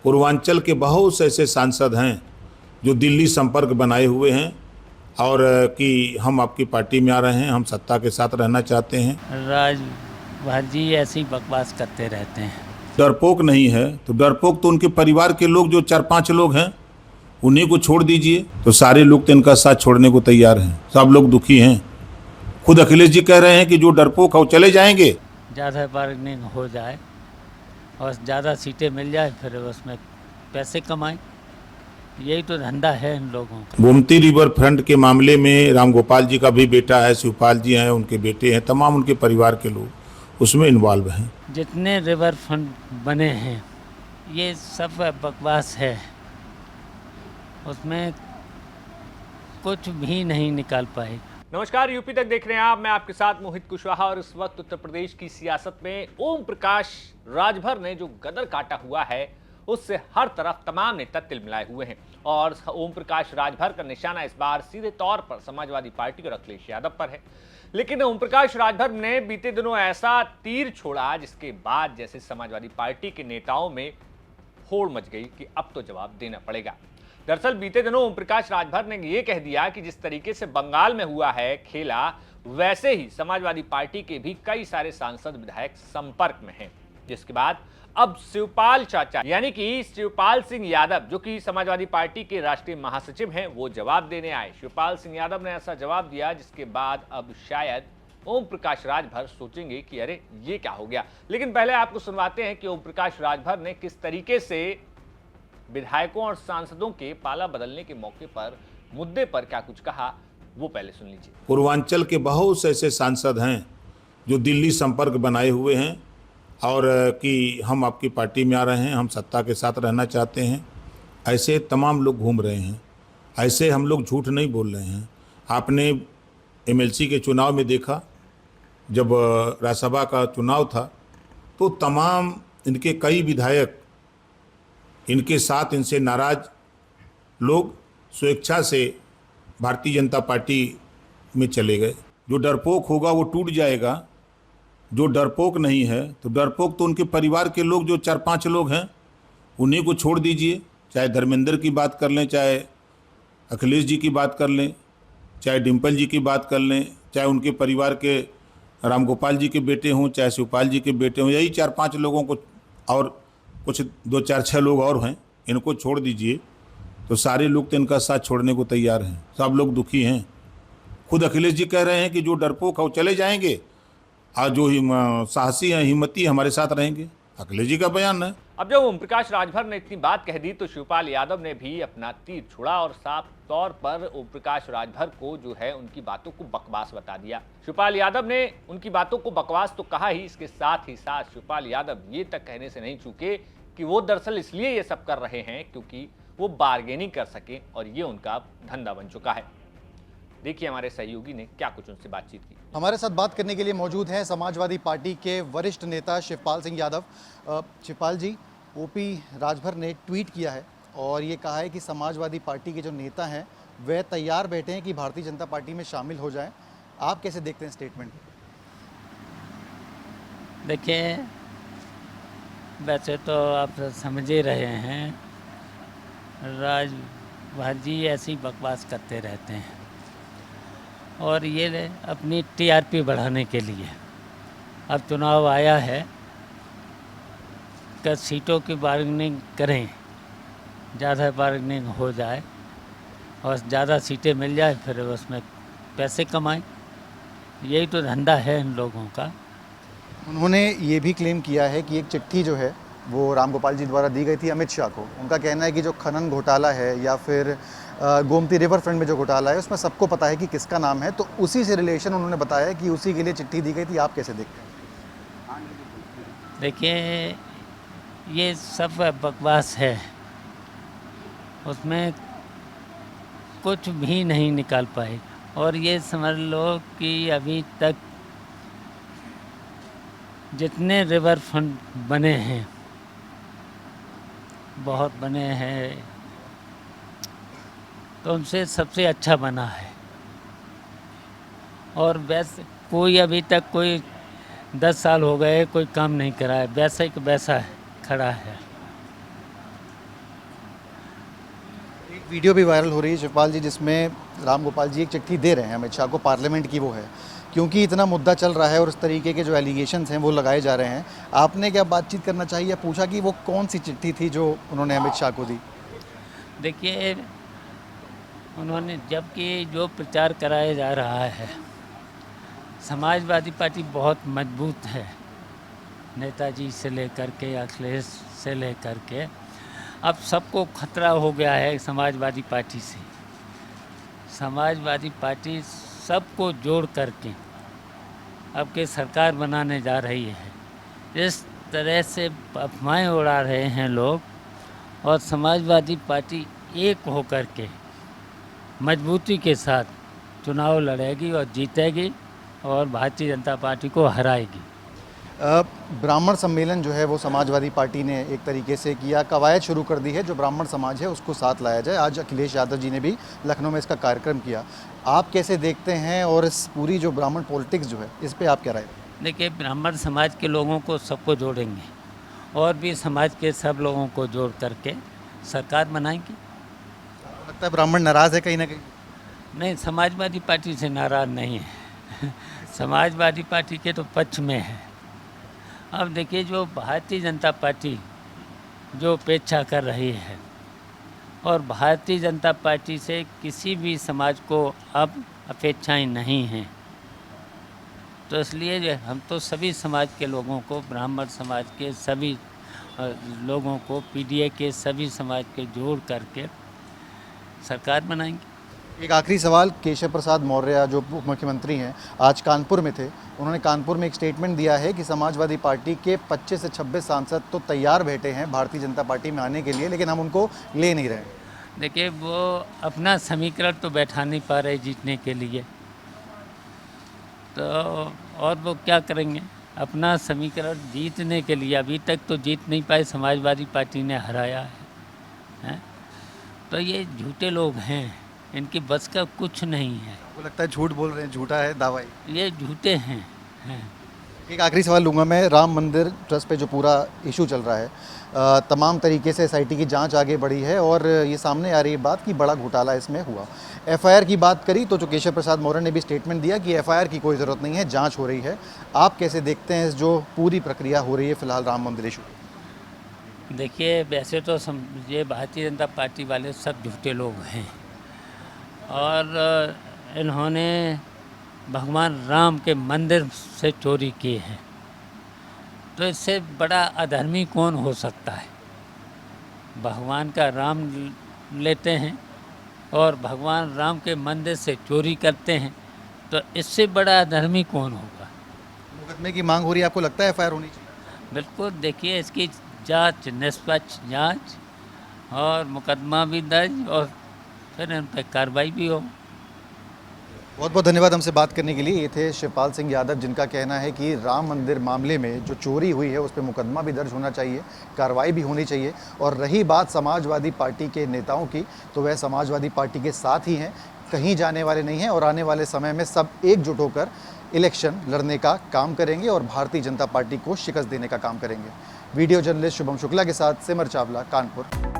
पूर्वांचल के बहुत से ऐसे सांसद हैं जो दिल्ली संपर्क बनाए हुए हैं और कि हम आपकी पार्टी में आ रहे हैं, हम सत्ता के साथ रहना चाहते हैं। राजभर जी ऐसी बकवास करते रहते हैं। डरपोक नहीं है तो डरपोक तो उनके परिवार के लोग जो 4-5 लोग हैं उन्हीं को छोड़ दीजिए। तो सारे लोग तो इनका साथ छोड़ने को तैयार हैं, सब लोग दुखी हैं। खुद अखिलेश जी कह रहे हैं कि जो डरपोक है वो चले जाएंगे। ज़्यादा बार्गेनिंग हो जाए और ज़्यादा सीटें मिल जाए, फिर उसमें पैसे कमाएं, यही तो धंधा है इन लोगों का। गोमती रिवर फ्रंट के मामले में रामगोपाल जी का भी बेटा है, शिवपाल जी हैं, उनके बेटे हैं, तमाम उनके परिवार के लोग उसमें इन्वॉल्व हैं। जितने रिवर फ्रंट बने हैं ये सब बकवास है, उसमें कुछ भी नहीं निकाल पाए। नमस्कार, यूपी तक देख रहे हैं आप। मैं आपके साथ मोहित कुशवाहा और इस वक्त उत्तर प्रदेश की सियासत में ओम प्रकाश राजभर ने जो गदर काटा हुआ है उससे हर तरफ तमाम नेता तिलमिलाए हुए हैं और ओम प्रकाश राजभर का निशाना इस बार सीधे तौर पर समाजवादी पार्टी और अखिलेश यादव पर है। लेकिन ओम प्रकाश राजभर ने बीते दिनों ऐसा तीर छोड़ा जिसके बाद जैसे समाजवादी पार्टी के नेताओं में होड़ मच गई कि अब तो जवाब देना पड़ेगा। दरअसल बीते दिनों ओम प्रकाश राजभर ने यह कह दिया कि जिस तरीके से बंगाल में हुआ है खेला, वैसे ही समाजवादी पार्टी के भी कई सारे सांसद विधायक संपर्क में हैं। जिसके बाद अब शिवपाल चाचा यानी कि शिवपाल सिंह यादव, जो कि समाजवादी पार्टी के राष्ट्रीय महासचिव हैं, वो जवाब देने आए। शिवपाल सिंह यादव ने ऐसा जवाब दिया जिसके बाद अब शायद ओम प्रकाश राजभर सोचेंगे कि अरे ये क्या हो गया। लेकिन पहले आपको सुनवाते हैं कि ओम प्रकाश राजभर ने किस तरीके से विधायकों और सांसदों के पाला बदलने के मौके पर मुद्दे पर क्या कुछ कहा, वो पहले सुन लीजिए। पूर्वांचल के बहुत से ऐसे सांसद हैं जो दिल्ली संपर्क बनाए हुए हैं और कि हम आपकी पार्टी में आ रहे हैं, हम सत्ता के साथ रहना चाहते हैं, ऐसे तमाम लोग घूम रहे हैं। ऐसे हम लोग झूठ नहीं बोल रहे हैं। आपने एमएलसी के चुनाव में देखा, जब राज्यसभा का चुनाव था तो तमाम इनके कई विधायक इनके साथ, इनसे नाराज लोग स्वेच्छा से भारतीय जनता पार्टी में चले गए। जो डरपोक होगा वो टूट जाएगा। जो डरपोक नहीं है तो डरपोक तो उनके परिवार के लोग जो 4-5 लोग हैं उन्हीं को छोड़ दीजिए। चाहे धर्मेंद्र की बात कर लें, चाहे अखिलेश जी की बात कर लें, चाहे डिम्पल जी की बात कर लें, चाहे उनके परिवार के रामगोपाल जी के बेटे हों, चाहे शिवपाल जी के बेटे हों, यही 4-5 लोगों को और कुछ 2-4-6 लोग और हैं, इनको छोड़ दीजिए। तो सारे लोग तो इनका साथ छोड़ने को तैयार हैं, सब लोग दुखी हैं। खुद अखिलेश जी कह रहे हैं कि जो डरपोक है वो चले जाएंगे और जो साहसी हैं, हिम्मती हमारे साथ रहेंगे। अखिलेश जी का बयान है। अब जब ओम प्रकाश राजभर ने इतनी बात कह दी तो शिवपाल यादव ने भी अपना तीर छोड़ा और साफ तौर पर ओम प्रकाश राजभर को जो है उनकी बातों को बकवास बता दिया। शिवपाल यादव ने उनकी बातों को बकवास तो कहा ही, इसके साथ ही साथ शिवपाल यादव ये तक कहने से नहीं चूके कि वो दरअसल इसलिए ये सब कर रहे हैं क्योंकि वो बार्गेनिंग कर सके और ये उनका धंधा बन चुका है। देखिए हमारे सहयोगी ने क्या कुछ उनसे बातचीत की। हमारे साथ बात करने के लिए मौजूद हैं समाजवादी पार्टी के वरिष्ठ नेता शिवपाल सिंह यादव। शिवपाल जी, ओपी राजभर ने ट्वीट किया है और ये कहा है कि समाजवादी पार्टी के जो नेता हैं वे तैयार बैठे हैं कि भारतीय जनता पार्टी में शामिल हो जाएं। आप कैसे देखते हैं स्टेटमेंट? देखिए, वैसे तो आप समझ ही रहे हैं, राजभर जी ऐसी बकवास करते रहते हैं और ये अपनी टीआरपी बढ़ाने के लिए अब चुनाव आया है कि सीटों की बार्गेनिंग करें, ज़्यादा बार्गेनिंग हो जाए और ज़्यादा सीटें मिल जाए, फिर उसमें पैसे कमाएं, यही तो धंधा है इन लोगों का। उन्होंने ये भी क्लेम किया है कि एक चिट्ठी जो है वो रामगोपाल जी द्वारा दी गई थी अमित शाह को। उनका कहना है कि जो खनन घोटाला है या फिर गोमती रिवर फ्रंट में जो घोटाला है उसमें सबको पता है कि किसका नाम है, तो उसी से रिलेशन उन्होंने बताया कि उसी के लिए चिट्ठी दी गई थी। आप कैसे देखते हैं? देखिए, ये सब बकवास है, उसमें कुछ भी नहीं निकाल पाए। और ये समझ लो कि अभी तक जितने रिवर फ्रंट बने हैं, बहुत बने हैं, तो उनसे सबसे अच्छा बना है। और वैसे कोई अभी तक कोई 10 साल हो गए कोई काम नहीं करा है, वैसा ही वैसा खड़ा है। एक वीडियो भी वायरल हो रही है शिवपाल जी, जिसमें राम गोपाल जी एक चिट्ठी दे रहे हैं अमित शाह को, पार्लियामेंट की वो है, क्योंकि इतना मुद्दा चल रहा है और इस तरीके के जो एलिगेशंस हैं वो लगाए जा रहे हैं। आपने क्या बातचीत करना चाहिए, पूछा कि वो कौन सी चिट्ठी थी जो उन्होंने अमित शाह को दी? देखिए, उन्होंने जबकि जो प्रचार कराया जा रहा है, समाजवादी पार्टी बहुत मजबूत है, नेताजी से लेकर के अखिलेश से लेकर के, अब सबको खतरा हो गया है समाजवादी पार्टी से। समाजवादी पार्टी सबको जोड़ करके अब के सरकार बनाने जा रही है। इस तरह से अफवाहें उड़ा रहे हैं लोग, और समाजवादी पार्टी एक होकर के मजबूती के साथ चुनाव लड़ेगी और जीतेगी और भारतीय जनता पार्टी को हराएगी। ब्राह्मण सम्मेलन जो है वो समाजवादी पार्टी ने एक तरीके से किया, कवायद शुरू कर दी है, जो ब्राह्मण समाज है उसको साथ लाया जाए। आज अखिलेश यादव जी ने भी लखनऊ में इसका कार्यक्रम किया। आप कैसे देखते हैं, और इस पूरी जो ब्राह्मण पॉलिटिक्स जो है इस पे आप क्या राय? देखिए, ब्राह्मण समाज के लोगों को सबको जोड़ेंगे और भी समाज के सब लोगों को जोड़ करके सरकार बनाएंगे। लगता है ब्राह्मण नाराज़ है कहीं ना कहीं? नहीं, समाजवादी पार्टी से नाराज़ नहीं है समाजवादी पार्टी के तो पक्ष में है। अब देखिए, जो भारतीय जनता पार्टी जो अपेक्षा कर रही है, और भारतीय जनता पार्टी से किसी भी समाज को अब अपेक्षाएं नहीं हैं, तो इसलिए जो हम तो सभी समाज के लोगों को, ब्राह्मण समाज के सभी लोगों को, पीडीए के सभी समाज के जोड़ करके सरकार बनाएंगे। एक आखिरी सवाल, केशव प्रसाद मौर्य जो उप मुख्यमंत्री हैं आज कानपुर में थे, उन्होंने कानपुर में एक स्टेटमेंट दिया है कि समाजवादी पार्टी के 25 से 26 सांसद तो तैयार बैठे हैं भारतीय जनता पार्टी में आने के लिए, लेकिन हम उनको ले नहीं रहे। देखिए, वो अपना समीकरण तो बैठा नहीं पा रहे जीतने के लिए, तो और वो क्या करेंगे अपना समीकरण जीतने के लिए? अभी तक तो जीत नहीं पाए, समाजवादी पार्टी ने हराया है। तो ये झूठे लोग हैं, इनकी बस का कुछ नहीं है। वो लगता है झूठ बोल रहे हैं, झूठा है दावा। ये झूठे हैं। एक आखिरी सवाल लूँगा मैं, राम मंदिर ट्रस्ट पे जो पूरा इशू चल रहा है, तमाम तरीके से एसआईटी की जांच आगे बढ़ी है और ये सामने आ रही है बात कि बड़ा घोटाला इसमें हुआ। एफआईआर की बात करी तो जो केशव प्रसाद मौर्य ने भी स्टेटमेंट दिया कि एफआईआर की कोई ज़रूरत नहीं है, जांच हो रही है। आप कैसे देखते हैं जो पूरी प्रक्रिया हो रही है फिलहाल राम मंदिर इशू? देखिए, वैसे तो ये भारतीय जनता पार्टी वाले सब झूठे लोग हैं, और इन्होंने भगवान राम के मंदिर से चोरी की है, तो इससे बड़ा अधर्मी कौन हो सकता है? भगवान का राम लेते हैं और भगवान राम के मंदिर से चोरी करते हैं, तो इससे बड़ा अधर्मी कौन होगा? मुकदमे की मांग हो रही है, आपको लगता है एफआईआर होनी चाहिए? बिल्कुल। देखिए, इसकी जांच, निष्पक्ष जांच, और मुकदमा भी दर्ज, और फिर इन पर कार्रवाई भी हो। बहुत बहुत धन्यवाद हमसे बात करने के लिए। ये थे शिवपाल सिंह यादव, जिनका कहना है कि राम मंदिर मामले में जो चोरी हुई है उस पर मुकदमा भी दर्ज होना चाहिए, कार्रवाई भी होनी चाहिए। और रही बात समाजवादी पार्टी के नेताओं की, तो वह समाजवादी पार्टी के साथ ही हैं, कहीं जाने वाले नहीं हैं, और आने वाले समय में सब एकजुट होकर इलेक्शन लड़ने का काम करेंगे और भारतीय जनता पार्टी को शिकस्त देने का काम करेंगे। वीडियो जर्नलिस्ट शुभम शुक्ला के साथ सिमर चावला, कानपुर।